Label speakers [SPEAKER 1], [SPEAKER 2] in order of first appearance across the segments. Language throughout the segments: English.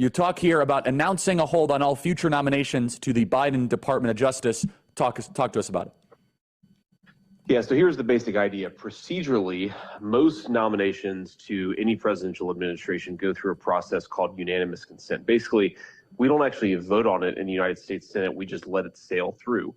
[SPEAKER 1] You talk here about announcing a hold on all future nominations to the Biden Department of Justice. Talk to us about it.
[SPEAKER 2] Yeah, so here's the basic idea. Procedurally, most nominations to any presidential administration go through a process called unanimous consent. Basically, we don't actually vote on it in the United States Senate. We just let it sail through.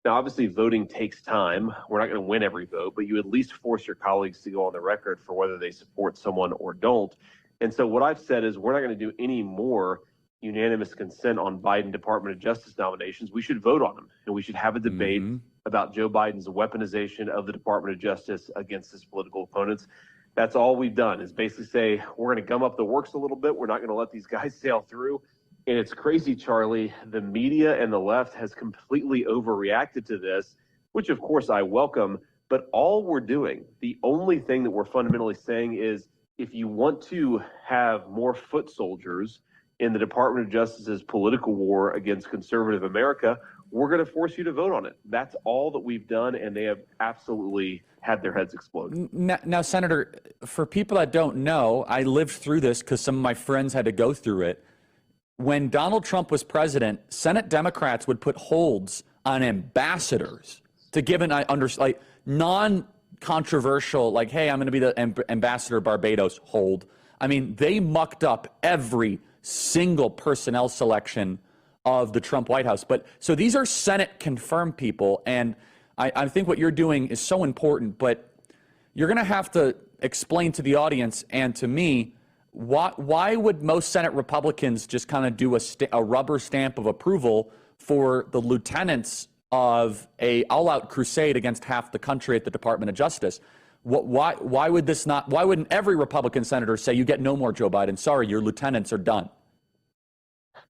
[SPEAKER 2] Now, obviously, voting takes time. We're not going to win every vote, but you at least force your colleagues to go on the record for whether they support someone or don't. And so what I've said is we're not going to do any more unanimous consent on Biden Department of Justice nominations. We should vote on them, and we should have a debate about Joe Biden's weaponization of the Department of Justice against his political opponents. That's all we've done is basically say we're going to gum up the works a little bit. We're not going to let these guys sail through. And it's crazy, Charlie. The media and the left has completely overreacted to this, which of course I welcome. But all we're doing, the only thing that we're fundamentally saying is if you want to have more foot soldiers in the Department of Justice's political war against conservative America, we're going to force you to vote on it. That's all that we've done, and they have absolutely had their heads explode.
[SPEAKER 1] Now, Senator, for people that don't know, I lived through this because some of my friends had to go through it. When Donald Trump was president, Senate Democrats would put holds on ambassadors to give an non-controversial, like, hey, I'm going to be the ambassador of Barbados hold. I mean, they mucked up every single personnel selection of the Trump White House. But so these are Senate confirmed people. And I think what you're doing is so important, but you're going to have to explain to the audience and to me, why would most Senate Republicans just kind of do a rubber stamp of approval for the lieutenants of a all-out crusade against half the country at the Department of Justice? Why would this not? Why wouldn't every Republican senator say you get no more Joe Biden? Sorry, your lieutenants are done.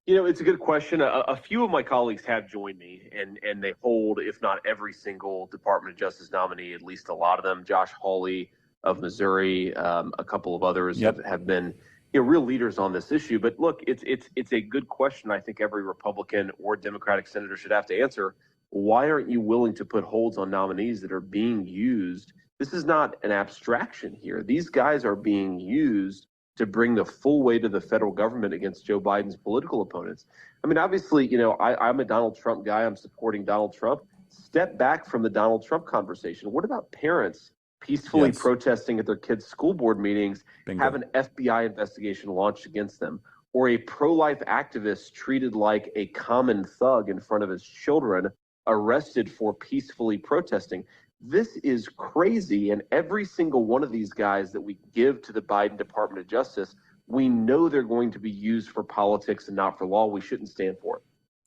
[SPEAKER 2] You know, it's a good question. A few of my colleagues have joined me, and they hold, if not every single Department of Justice nominee, at least a lot of them. Josh Hawley of Missouri, a couple of others have been real leaders on this issue. But look, it's a good question. I think every Republican or Democratic senator should have to answer. Why aren't you willing to put holds on nominees that are being used? This is not an abstraction here. These guys are being used to bring the full weight of the federal government against Joe Biden's political opponents. I mean, obviously, I'm a Donald Trump guy. I'm supporting Donald Trump. Step back from the Donald Trump conversation. What about parents peacefully protesting at their kids' school board meetings, have an FBI investigation launched against them, or a pro-life activist treated like a common thug in front of his children, arrested for peacefully protesting? This is crazy, and every single one of these guys that we give to the Biden Department of Justice, we know they're going to be used for politics and not for law. We shouldn't stand for it.